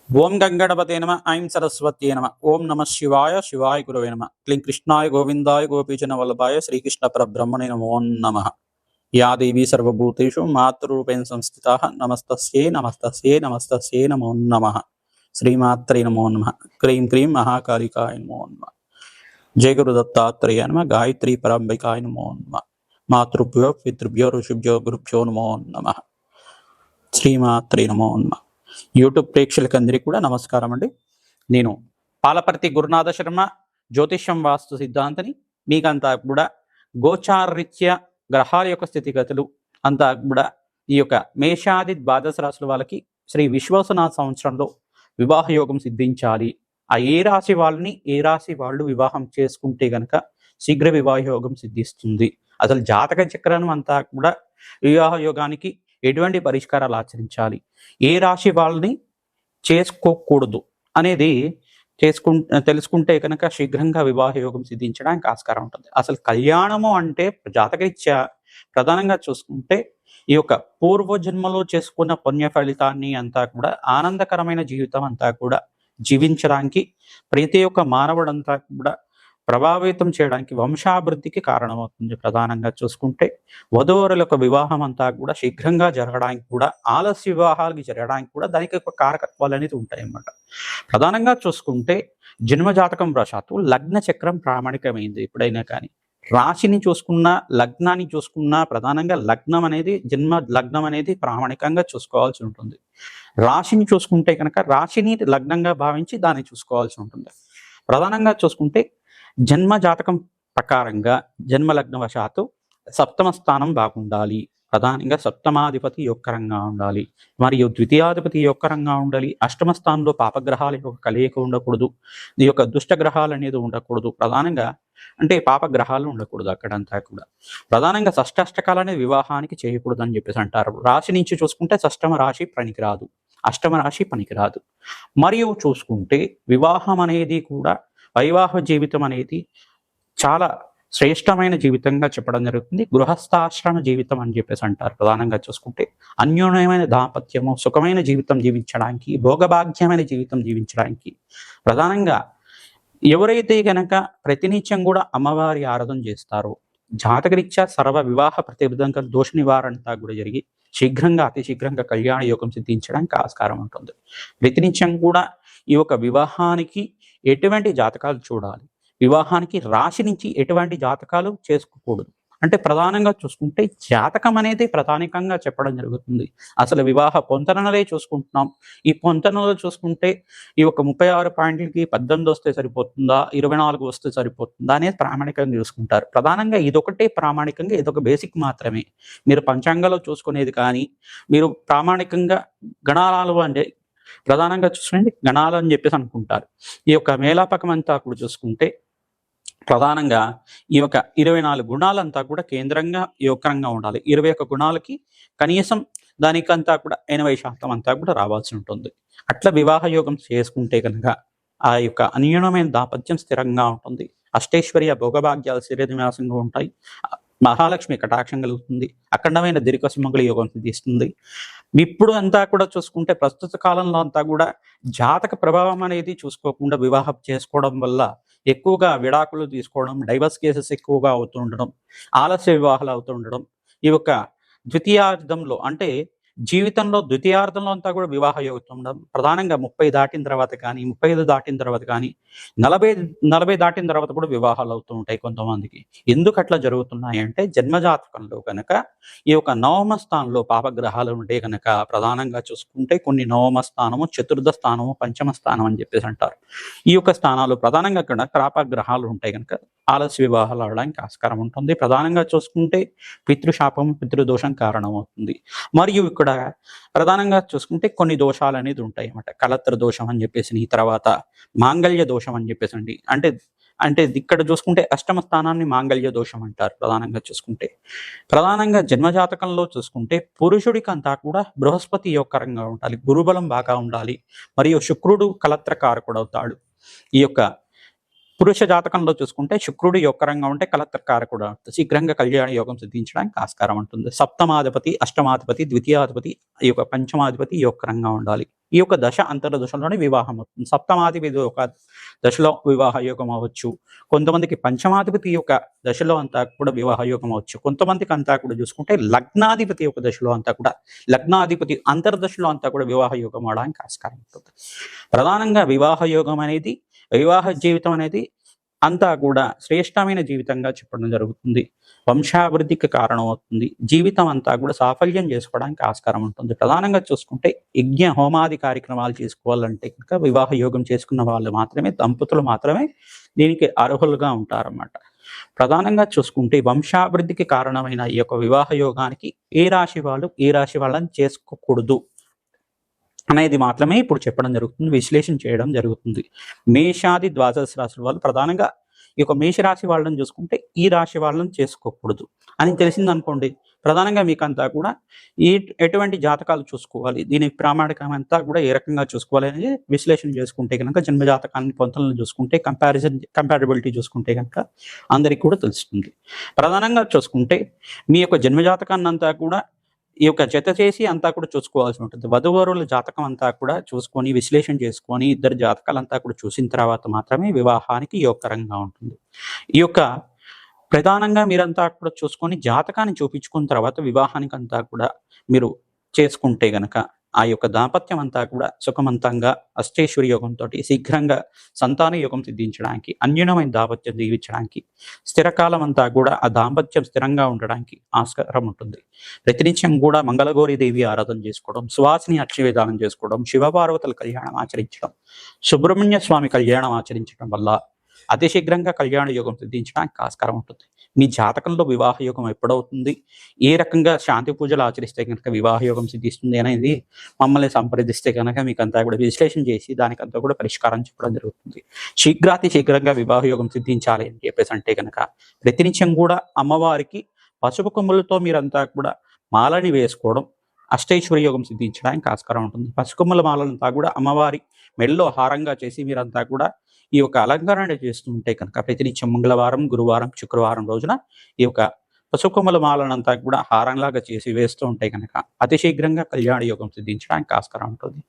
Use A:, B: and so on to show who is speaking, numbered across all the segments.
A: ఓం గంగణపతే నమ ఐం సరస్వత్యే నమ ఓం నమ శివాయ శివాయ గురవే నమ క్లీం కృష్ణాయ గోవిందాయ గోపీజన వల్లభాయ శ్రీకృష్ణ పరబ్రహ్మణే నమో నమ. యా దేవీ సర్వభూతేషు మాతృరూపేణ సంస్థితా నమస్తస్యై నమస్తస్యై నమస్తస్యై నమో నమ. శ్రీమాత్రే నమో నమ. క్రీం క్రీం మహాకాళికాయ నమో నమ. జయ గురు దత్తాత్రేయ నమ. గాయత్రీ పరంబికాయ నమో నమ. మాతృభ్యో పితృభ్యో ఋషిభ్యో గురుభ్యో నమో నమ. శ్రీమాత్రే నమో నమ. యూట్యూబ్ ప్రేక్షకులందరికీ కూడా నమస్కారం అండి. నేను పాలపర్తి గురునాథ శర్మ, జ్యోతిష్యం వాస్తు సిద్ధాంతని. మీకంతా కూడా గోచారరీత్యా గ్రహాల యొక్క స్థితిగతులు అంతా కూడా ఈ యొక్క మేషాది ద్వాదశ రాశుల వాళ్ళకి శ్రీ విశ్వాసనాథ సంవత్సరంలో వివాహ యోగం సిద్ధించాలి. ఆ ఏ రాశి వాళ్ళని ఏ రాశి వాళ్ళు వివాహం చేసుకుంటే గనక శీఘ్ర వివాహ యోగం సిద్ధిస్తుంది, అసలు జాతక చక్రం అంతా కూడా వివాహ యోగానికి ఎటువంటి పరిష్కారాలు ఆచరించాలి, ఏ రాశి వాళ్ళని చేసుకోకూడదు అనేది తెలుసుకుంటే కనుక శీఘ్రంగా వివాహ యోగం సిద్ధించడానికి ఆస్కారం ఉంటుంది. అసలు కళ్యాణము అంటే జాతకరీత్యా ప్రధానంగా చూసుకుంటే ఈ యొక్క పూర్వజన్మలో చేసుకున్న పుణ్య ఫలితాన్ని అంతా కూడా ఆనందకరమైన జీవితం అంతా కూడా జీవించడానికి ప్రతి ఒక్క మానవుడంతా కూడా ప్రభావితం చేయడానికి, వంశాభివృద్ధికి కారణమవుతుంది. ప్రధానంగా చూసుకుంటే వధూవరుల యొక్క వివాహం అంతా కూడా శీఘ్రంగా జరగడానికి కూడా, ఆలస్య వివాహాలకి జరగడానికి కూడా దానికి ఒక కారకత్వాలు అనేది ఉంటాయి అన్నమాట. ప్రధానంగా చూసుకుంటే జన్మజాతకం వశాత్తు లగ్న చక్రం ప్రామాణికమైంది. ఎప్పుడైనా కానీ రాశిని చూసుకున్నా లగ్నాన్ని చూసుకున్నా ప్రధానంగా లగ్నం అనేది జన్మ లగ్నం అనేది ప్రామాణికంగా చూసుకోవాల్సి ఉంటుంది. రాశిని చూసుకుంటే కనుక రాశిని లగ్నంగా భావించి దాన్ని చూసుకోవాల్సి ఉంటుంది. ప్రధానంగా చూసుకుంటే జన్మ జాతకం ప్రకారంగా జన్మ లగ్న వశాత్తు సప్తమ స్థానం బాగుండాలి. ప్రధానంగా సప్తమాధిపతి యొక్కరంగా ఉండాలి, మరియు ద్వితీయాధిపతి యొక్కరంగా ఉండాలి. అష్టమ స్థానంలో పాపగ్రహాల యొక్క కలయిక ఉండకూడదు, ఈ యొక్క దుష్టగ్రహాలు అనేది ఉండకూడదు. ప్రధానంగా అంటే పాపగ్రహాలు ఉండకూడదు అక్కడంతా కూడా. ప్రధానంగా షష్టాష్టకాలు అనేది వివాహానికి చేయకూడదు అని చెప్పేసి అంటారు. రాశి నుంచి చూసుకుంటే షష్టమ రాశి పనికిరాదు, అష్టమ రాశి పనికిరాదు. మరియు చూసుకుంటే వివాహం అనేది కూడా వైవాహ జీవితం అనేది చాలా శ్రేష్టమైన జీవితంగా చెప్పడం జరుగుతుంది. గృహస్థాశ్రమ జీవితం అని చెప్పేసి అంటారు. ప్రధానంగా చూసుకుంటే అన్యోన్యమైన దాంపత్యము, సుఖమైన జీవితం జీవించడానికి, భోగభాగ్యమైన జీవితం జీవించడానికి ప్రధానంగా ఎవరైతే గనక ప్రతినిత్యం కూడా అమ్మవారి ఆరాధన చేస్తారో జాతకరీత్యా సర్వ వివాహ ప్రతిబద్ధంగా దోష నివారణంతా కూడా జరిగి శీఘ్రంగా అతి శీఘ్రంగా కళ్యాణ యోగం సిద్ధించడానికి ఆస్కారం ఉంటుంది. ప్రతినిత్యం కూడా ఈ యొక్క వివాహానికి ఎటువంటి జాతకాలు చూడాలి, వివాహానికి రాశి నుంచి ఎటువంటి జాతకాలు చేసుకోకూడదు అంటే ప్రధానంగా చూసుకుంటే జాతకం అనేది ప్రధానికంగా చెప్పడం జరుగుతుంది. అసలు వివాహ పొంతనలే చూసుకుంటున్నాం. ఈ పొంతనలో చూసుకుంటే ఈ ఒక 36 పాయింట్లకి 18 వస్తే సరిపోతుందా, 24 వస్తే సరిపోతుందా అనేది ప్రామాణికంగా చూసుకుంటారు. ప్రధానంగా ఇదొకటే ప్రామాణికంగా, ఇదొక బేసిక్ మాత్రమే. మీరు పంచాంగంలో చూసుకునేది కానీ మీరు ప్రామాణికంగా గణాలు అంటే ప్రధానంగా చూసుకుంటే గణాలు అని చెప్పేసి అనుకుంటారు. ఈ యొక్క మేలాపకం అంతా కూడా చూసుకుంటే ప్రధానంగా ఈ యొక్క 24 గుణాలంతా కూడా కేంద్రంగా యోగకరంగా ఉండాలి. 21 గుణాలకి కనీసం దానికంతా కూడా 80% అంతా కూడా రావాల్సి ఉంటుంది. అట్లా వివాహ యోగం చేసుకుంటే కనుక ఆ యొక్క అన్యోన్యమైన దాంపత్యం స్థిరంగా ఉంటుంది. అష్టైశ్వర్య భోగభాగ్యాలు స్థిరనివాసంగా ఉంటాయి. మహాలక్ష్మి కటాక్షం కలుగుతుంది. అఖండమైన దీర్ఘ సుమంగళ యోగం సిద్ధిస్తుంది. ఇప్పుడు అంతా కూడా చూసుకుంటే ప్రస్తుత కాలంలో అంతా కూడా జాతక ప్రభావం అనేది చూసుకోకుండా వివాహం చేసుకోవడం వల్ల ఎక్కువగా విడాకులు తీసుకోవడం, డైవర్స్ కేసెస్ ఎక్కువగా అవుతూ ఉండడం, ఆలస్య వివాహాలు అవుతూ ఉండడం, ఈ యొక్క ద్వితీయార్థంలో అంటే జీవితంలో ద్వితీయార్థంలో అంతా కూడా వివాహ యోగం ఉండడం. ప్రధానంగా 30 దాటిన తర్వాత కానీ 35 దాటిన తర్వాత కానీ 40 దాటిన తర్వాత కూడా వివాహాలు అవుతూ ఉంటాయి కొంతమందికి. ఎందుకు అట్లా జరుగుతున్నాయి అంటే జన్మజాతకంలో కనుక ఈ యొక్క నవమ స్థానంలో పాపగ్రహాలు ఉంటే కనుక ప్రధానంగా చూసుకుంటే కొన్ని నవమ స్థానము, చతుర్థ స్థానము, పంచమ స్థానం అని చెప్పేసి అంటారు. ఈ యొక్క స్థానాలు ప్రధానంగా కనుక పాపగ్రహాలు ఉంటాయి కనుక ఆలస్య వివాహాలు అవడానికి ఆస్కారం ఉంటుంది. ప్రధానంగా చూసుకుంటే పితృశాపం, పితృదోషం కారణమవుతుంది. మరియు ఇక్కడ ప్రధానంగా చూసుకుంటే కొన్ని దోషాలు అనేది ఉంటాయి అన్నమాట. కలత్ర దోషం అని చెప్పేసి, తర్వాత మాంగళ్య దోషం అని చెప్పేసి అంటే అంటే ఇక్కడ చూసుకుంటే అష్టమ స్థానాన్ని మాంగళ్య దోషం అంటారు. ప్రధానంగా చూసుకుంటే ప్రధానంగా జన్మజాతకంలో చూసుకుంటే పురుషుడికి అంతా కూడా బృహస్పతి యోగకరంగా ఉండాలి, గురుబలం బాగా ఉండాలి, మరియు శుక్రుడు కలత్రకారకుడు అవుతాడు. ఈ యొక్క పురుష జాతకంలో చూసుకుంటే శుక్రుడు యొక్కరంగా ఉంటే కలత్రకారకుడు శీఘ్రంగా కళ్యాణ యోగం సిద్ధించడానికి ఆస్కారం ఉంటుంది. సప్తమాధిపతి, అష్టమాధిపతి, ద్వితీయాధిపతి, ఈ యొక్క పంచమాధిపతి యొక్కరంగా ఉండాలి. ఈ యొక్క దశ అంతర్దశలోనే వివాహం అవుతుంది. సప్తమాధిపతి ఒక దశలో వివాహ యోగం అవ్వచ్చు, కొంతమందికి పంచమాధిపతి యొక్క దశలో అంతా కూడా వివాహ యోగం అవ్వచ్చు, కొంతమందికి అంతా కూడా చూసుకుంటే లగ్నాధిపతి యొక్క దశలో అంతా కూడా, లగ్నాధిపతి అంతర్దశలో అంతా కూడా వివాహ యోగం అవడానికి ఆస్కారం ఉంటుంది. ప్రధానంగా వివాహ యోగం అనేది, వివాహ జీవితం అనేది అంతా కూడా శ్రేష్టమైన జీవితంగా చెప్పడం జరుగుతుంది. వంశాభివృద్ధికి కారణం అవుతుంది. జీవితం అంతా కూడా సాఫల్యం చేసుకోవడానికి ఆస్కారం ఉంటుంది. ప్రధానంగా చూసుకుంటే యజ్ఞ హోమాది కార్యక్రమాలు చేసుకోవాలంటే కనుక వివాహ యోగం చేసుకున్న వాళ్ళు మాత్రమే, దంపతులు మాత్రమే దీనికి అర్హులుగా ఉంటారన్నమాట. ప్రధానంగా చూసుకుంటే వంశాభివృద్ధికి కారణమైన ఈ యొక్క వివాహ యోగానికి ఏ రాశి వాళ్ళు ఏ రాశి వాళ్ళని చేసుకోకూడదు అనేది మాత్రమే ఇప్పుడు చెప్పడం జరుగుతుంది, విశ్లేషణ చేయడం జరుగుతుంది. మేషాది ద్వాదశ రాశుల వాళ్ళు ప్రధానంగా ఈ యొక్క మేషరాశి వాళ్ళని చూసుకుంటే ఈ రాశి వాళ్ళని చేసుకోకూడదు అని తెలిసింది అనుకోండి. ప్రధానంగా మీకంతా కూడా ఎటువంటి జాతకాలు చూసుకోవాలి, దీని ప్రామాణికం అంతా కూడా ఏ రకంగా చూసుకోవాలి అనేది విశ్లేషణ చేసుకుంటే కనుక, జన్మ జాతకాన్ని పొంతలను చూసుకుంటే, కంపారిబిలిటీ చూసుకుంటే కనుక అందరికీ కూడా తెలుస్తుంది. ప్రధానంగా చూసుకుంటే మీ యొక్క జన్మ జాతకాన్ని అంతా కూడా ఈ యొక్క జత చేసి అంతా కూడా చూసుకోవాల్సి ఉంటుంది. వధువరుల జాతకం అంతా కూడా చూసుకొని విశ్లేషణ చేసుకొని ఇద్దరు జాతకాలంతా కూడా చూసిన తర్వాత మాత్రమే వివాహానికి యోగకరంగా ఉంటుంది. ఈ యొక్క ప్రధానంగా మీరంతా కూడా చూసుకొని జాతకాన్ని చూపించుకున్న తర్వాత వివాహానికి అంతా కూడా మీరు చేసుకుంటే గనక ఆ యొక్క దాంపత్యం అంతా కూడా సుఖవంతంగా అష్టేశ్వరి యోగంతో శీఘ్రంగా సంతాన యోగం సిద్ధించడానికి, అన్యూనమైన దాంపత్యం జీవించడానికి, స్థిరకాలం అంతా కూడా ఆ దాంపత్యం స్థిరంగా ఉండడానికి ఆస్కారం ఉంటుంది. ప్రతినిత్యం కూడా మంగళగౌరి దేవి ఆరాధన చేసుకోవడం, సువాసిని అర్చవిధానం చేసుకోవడం, శివపార్వతుల కళ్యాణం ఆచరించడం, సుబ్రహ్మణ్య స్వామి కళ్యాణం ఆచరించడం వల్ల అతి శీఘ్రంగా కళ్యాణ యోగం సిద్ధించడానికి ఆస్కారం ఉంటుంది. మీ జాతకంలో వివాహ యోగం ఎప్పుడవుతుంది, ఏ రకంగా శాంతి పూజలు ఆచరిస్తే కనుక వివాహ యోగం సిద్ధిస్తుంది అనేది మమ్మల్ని సంప్రదిస్తే కనుక మీకు అంతా కూడా విశ్లేషణ చేసి దానికంతా కూడా పరిష్కారం చెప్పడం జరుగుతుంది. శీఘ్రంగా వివాహ యోగం సిద్ధించాలి అని చెప్పేసి అంటే కనుక ప్రతినిత్యం కూడా అమ్మవారికి పసుపు కొమ్ములతో మీరంతా కూడా మాలని వేసుకోవడం అష్టైశ్వర్య యోగం సిద్ధించడానికి ఆస్కారం ఉంటుంది. పసుకొమ్మల మాలంతా కూడా అమ్మవారి మెడలో హారంగా చేసి మీరంతా కూడా ఈ యొక్క అలంకరణ చేస్తూ ఉంటే కనుక ప్రతినిత్యం మంగళవారం, గురువారం, శుక్రవారం రోజున ఈ యొక్క పసుకొమ్మల మాలనంతా కూడా హారంలాగా చేసి వేస్తూ ఉంటే కనుక అతి శీఘ్రంగా కళ్యాణ యోగం సిద్ధించడానికి ఆస్కారం ఉంటుంది.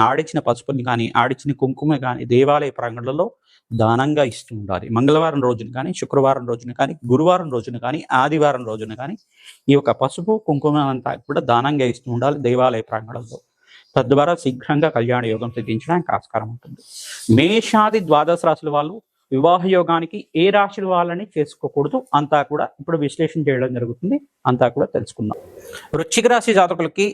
A: ఆడించిన పసుపుని కానీ, ఆడించిన కుంకుమ కానీ దేవాలయ ప్రాంగణంలో దానంగా ఇస్తూ ఉండాలి. మంగళవారం రోజున కానీ, శుక్రవారం రోజున కానీ, గురువారం రోజున కానీ, ఆదివారం రోజున కానీ ఈ యొక్క పసుపు కుంకుమ అంతా కూడా దానంగా ఇస్తూ ఉండాలి దేవాలయ ప్రాంగణంలో. తద్వారా శీఘ్రంగా కళ్యాణ యోగం సిద్ధించడానికి ఆస్కారం ఉంటుంది. మేషాది ద్వాదశ రాశుల వాళ్ళు వివాహ యోగానికి ఏ రాశుల వాళ్ళని చేసుకోకూడదు అంతా కూడా ఇప్పుడు విశ్లేషణ చేయడం జరుగుతుంది, అంతా కూడా తెలుసుకుందాం. వృశ్చిక రాశి జాతకులకి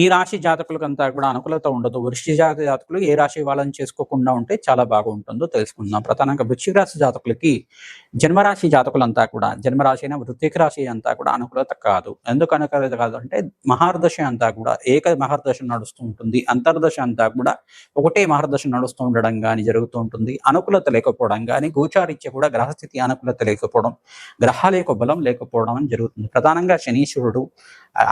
A: ఈ రాశి జాతకులకు అంతా కూడా అనుకూలత ఉండదు. వృశ్చిక జాతకులు ఏ రాశి వాళ్ళని చేసుకోకుండా ఉంటే చాలా బాగుంటుందో తెలుసుకుందాం. ప్రధానంగా వృశ్చిక రాశి జాతకులకి జన్మరాశి జాతకులంతా కూడా, జన్మరాశి అయినా వృశ్చిక రాశి అంతా కూడా అనుకూలత కాదు. ఎందుకు అనుకూలత కాదు అంటే మహర్దశ అంతా కూడా ఏక మహర్దశ నడుస్తూ ఉంటుంది, అంతర్దశ అంతా కూడా ఒకటే మహర్దశ నడుస్తూ ఉండడం కానీ జరుగుతూ ఉంటుంది. అనుకూలత లేకపోవడం కానీ, గోచారిత్య కూడా గ్రహస్థితి అనుకూలత లేకపోవడం, గ్రహాల యొక్క బలం లేకపోవడం అని జరుగుతుంది. ప్రధానంగా శనీశ్వరుడు,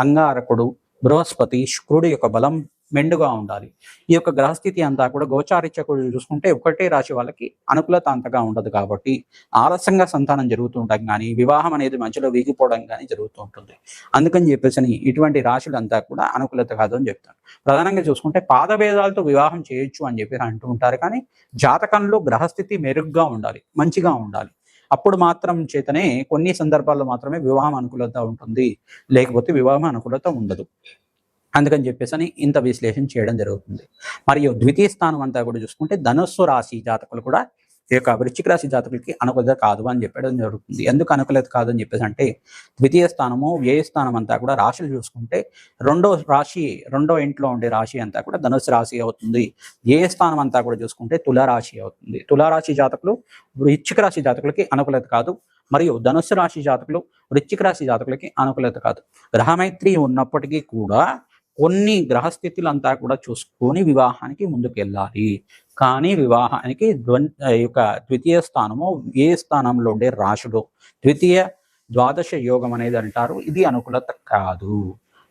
A: అంగారకుడు, బృహస్పతి, శుక్రుడు యొక్క బలం మెండుగా ఉండాలి. ఈ యొక్క గ్రహస్థితి అంతా కూడా గోచారిత్య చూసుకుంటే ఒకటే రాశి వాళ్ళకి అనుకూలత అంతగా ఉండదు కాబట్టి ఆలస్యంగా సంతానం జరుగుతూ ఉండడం కానీ, వివాహం అనేది మధ్యలో వీగిపోవడం కానీ జరుగుతూ ఉంటుంది. అందుకని చెప్పేసి ఇటువంటి రాశులంతా కూడా అనుకూలత కాదు అని చెప్తాను. ప్రధానంగా చూసుకుంటే పాదభేదాలతో వివాహం చేయొచ్చు అని చెప్పి అంటూ ఉంటారు, కానీ జాతకంలో గ్రహస్థితి మెరుగ్గా ఉండాలి, మంచిగా ఉండాలి. అప్పుడు మాత్రం చేతనే కొన్ని సందర్భాల్లో మాత్రమే వివాహం అనుకూలత ఉంటుంది, లేకపోతే వివాహం అనుకూలత ఉండదు. అందుకని చెప్పేసి ఇంత విశ్లేషణ చేయడం జరుగుతుంది. మరియు ద్వితీయ స్థానం అంతా కూడా చూసుకుంటే ధనుస్సు రాశి జాతకులు కూడా ఈ యొక్క వృశ్చిక రాశి జాతకులకి అనుకూలత కాదు అని చెప్పడం జరుగుతుంది. ఎందుకు అనుకూలత కాదు అని చెప్పేసి అంటే ద్వితీయ స్థానము, వ్యయ స్థానం అంతా కూడా రాశులు చూసుకుంటే రెండో ఇంట్లో ఉండే రాశి అంతా కూడా ధనుసు రాశి అవుతుంది. వ్యయ స్థానం అంతా కూడా చూసుకుంటే తులారాశి అవుతుంది. తులారాశి జాతకులు వృశ్చిక రాశి జాతకులకి అనుకూలత కాదు, మరియు ధనుస్సు రాశి జాతకులు వృశ్చిక రాశి జాతకులకి అనుకూలత కాదు. గ్రహమైత్రి ఉన్నప్పటికీ కూడా కొన్ని గ్రహస్థితులు అంతా కూడా చూసుకొని వివాహానికి ముందుకెళ్ళాలి. కానీ వివాహానికి యొక్క ద్వితీయ స్థానము, ఏ స్థానంలో ఉండే రాశుడు ద్వితీయ ద్వాదశ యోగం అనేది అంటారు, ఇది అనుకూలత కాదు.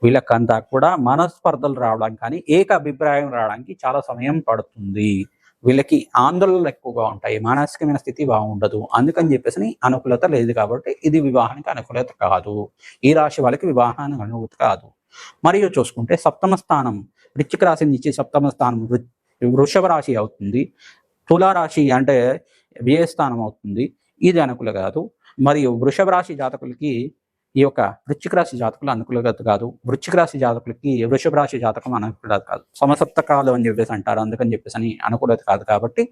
A: వీళ్ళకంతా కూడా మనస్పర్ధలు రావడానికి కానీ ఏక అభిప్రాయం రావడానికి చాలా సమయం పడుతుంది. వీళ్ళకి ఆందోళనలు ఎక్కువగా ఉంటాయి, మానసికమైన స్థితి బాగుండదు. అందుకని చెప్పేసి అనుకూలత లేదు కాబట్టి ఇది వివాహానికి అనుకూలత కాదు. ఈ రాశి వాళ్ళకి వివాహానికి అనుకూలత కాదు. మరియు చూసుకుంటే సప్తమ స్థానం వృశ్చిక రాశి నుంచి సప్తమ స్థానం వృషభ రాశి అవుతుంది. తులారాశి అంటే వ్యయస్థానం అవుతుంది. ఇది అనుకూల కాదు. మరియు వృషభ రాశి జాతకులకి ఈ యొక్క వృశ్చిక రాశి జాతకులు అనుకూలత కాదు. వృశ్చిక రాశి జాతకులకి వృషభ రాశి జాతకం అనుకూలత కాదు. సమసప్తకాలు అని చెప్పేసి అంటారు, అందుకని చెప్పేసి అని అనుకూలత కాదు. కాబట్టి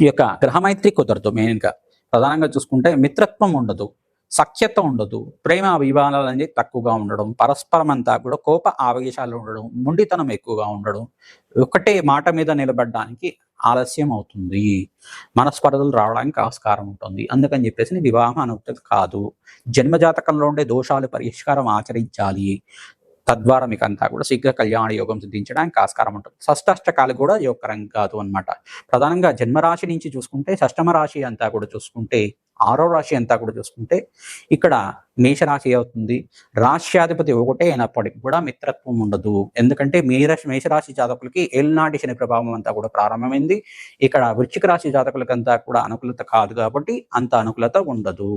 A: ఈ యొక్క గ్రహమైత్రి కుదరదు. మెయిన్గా ప్రధానంగా చూసుకుంటే మిత్రత్వం ఉండదు, సఖ్యత ఉండదు, ప్రేమ అభిమానాలు అనేది తక్కువగా ఉండడం, పరస్పరం అంతా కూడా కోప ఆవేశాలు ఉండడం, మొండితనం ఎక్కువగా ఉండడం, ఒకటే మాట మీద నిలబడడానికి ఆలస్యం అవుతుంది, మనస్పర్ధలు రావడానికి ఆస్కారం ఉంటుంది. అందుకని చెప్పేసి వివాహం అనుకూలత కాదు. జన్మజాతకంలో ఉండే దోషాలు పరిష్కారం ఆచరించాలి. తద్వారా మీకు అంతా కూడా శీఘ్ర కళ్యాణ యోగం సిద్ధించడానికి ఆస్కారం ఉంటుంది. షష్టాష్టకాలు కూడా యోగకరం కాదు అనమాట. ప్రధానంగా జన్మరాశి నుంచి చూసుకుంటే షష్టమ రాశి అంతా కూడా చూసుకుంటే, 6వ రాశి అంతా కూడా చూసుకుంటే ఇక్కడ మేషరాశి అవుతుంది. రాశ్యాధిపతి ఒకటే అయినప్పటికీ కూడా మిత్రత్వం ఉండదు. ఎందుకంటే మేషరాశి జాతకులకి ఏలినాటి శని ప్రభావం అంతా కూడా ప్రారంభమైంది. ఇక్కడ వృశ్చిక రాశి జాతకులకంతా కూడా అనుకూలత కాదు కాబట్టి అంత అనుకూలత ఉండదు.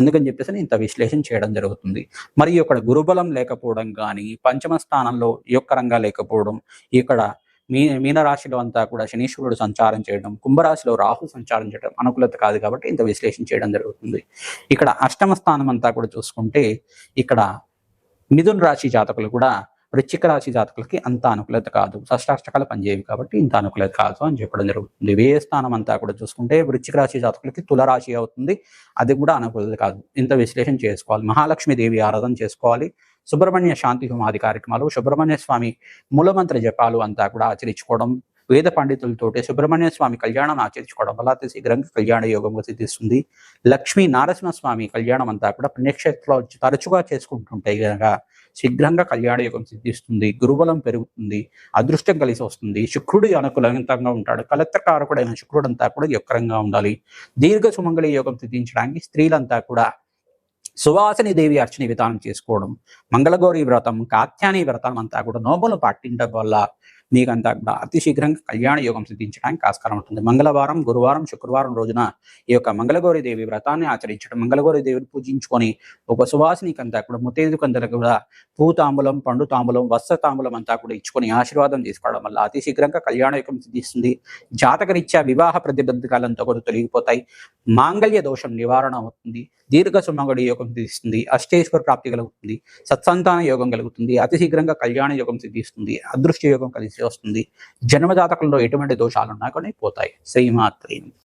A: అందుకని చెప్పేసి ఇంత విశ్లేషణ చేయడం జరుగుతుంది. మరియు ఇక్కడ గురుబలం లేకపోవడం కానీ, పంచమ స్థానంలో యోగకరంగా లేకపోవడం, ఇక్కడ మీనరాశిలో అంతా కూడా శనీశ్వరుడు సంచారం చేయడం, కుంభరాశిలో రాహు సంచారం చేయడం అనుకూలత కాదు కాబట్టి ఇంత విశ్లేషణ చేయడం జరుగుతుంది. ఇక్కడ అష్టమ స్థానం అంతా కూడా చూసుకుంటే ఇక్కడ మిథున రాశి జాతకులు కూడా వృశ్చిక రాశి జాతకులకి అంత అనుకూలత కాదు. షష్టాష్టకాలు పనిచేయవి కాబట్టి ఇంత అనుకూలత కాదు అని చెప్పడం జరుగుతుంది. వ్యయ స్థానం అంతా కూడా చూసుకుంటే వృశ్చిక రాశి జాతకులకి తులరాశి అవుతుంది. అది కూడా అనుకూలత కాదు. ఇంత విశ్లేషణ చేసుకోవాలి. మహాలక్ష్మి దేవి ఆరాధన చేసుకోవాలి. సుబ్రహ్మణ్య శాంతి హోమాది కార్యక్రమాలు, సుబ్రహ్మణ్య స్వామి మూలమంత్ర జపాలు అంతా కూడా ఆచరించుకోవడం, వేద పండితులతోటి సుబ్రహ్మణ్య స్వామి కళ్యాణం ఆచరించుకోవడం వల్ల అతి శీఘ్రంగా కళ్యాణ యోగంగా సిద్ధిస్తుంది. లక్ష్మీ నారసింహస్వామి కళ్యాణం అంతా కూడా పుణ్యక్షేత్రంలో తరచుగా చేసుకుంటుంటే కనుక శీఘ్రంగా కళ్యాణ యోగం సిద్ధిస్తుంది. గురుబలం పెరుగుతుంది, అదృష్టం కలిసి వస్తుంది. శుక్రుడు అనుకూలంగా ఉంటాడు. కలత్రకారకుడైన శుక్రుడు అంతా కూడా యొక్కరంగా ఉండాలి. దీర్ఘ సుమంగళి యోగం సిద్ధించడానికి స్త్రీలంతా కూడా సువాసిని దేవి అర్చన విధానం చేసుకోవడం, మంగళగౌరి వ్రతం, కాత్యాని వ్రతం అంతా కూడా నోములు పాటించడం వల్ల మీకంతా కూడా అతి శీఘ్రంగా కళ్యాణ యోగం సిద్ధించడానికి ఆస్కారం ఉంటుంది. మంగళవారం, గురువారం, శుక్రవారం రోజున ఈ యొక్క మంగళగౌరి దేవి వ్రతాన్ని ఆచరించడం, మంగళగౌరి దేవిని పూజించుకొని ఒక సువాసినికంతా కూడా ముత్తైదుకందరికి కూడా పూతాంబులం, పండు తాంబులం, వస్త్ర తాంబులం అంతా కూడా ఇచ్చుకొని ఆశీర్వాదం తీసుకోవడం వల్ల అతి శీఘ్రంగా కళ్యాణ యోగం సిద్ధిస్తుంది. జాతకరీత్యా వివాహ ప్రతిబంధకాలంతా కూడా తొలగిపోతాయి. మాంగళ్య దోషం నివారణ అవుతుంది. దీర్ఘ సుమంగళి యోగం సిద్ధిస్తుంది. అష్టేశ్వర ప్రాప్తి కలుగుతుంది. సత్సంతాన యోగం కలుగుతుంది. అతి శీఘ్రంగా కళ్యాణ యోగం సిద్ధిస్తుంది. అదృష్ట యోగం కలిసి వస్తుంది. జన్మజాతకంలో ఎటువంటి దోషాలు ఉన్నా కానీ పోతాయి. శ్రీమాత్రి.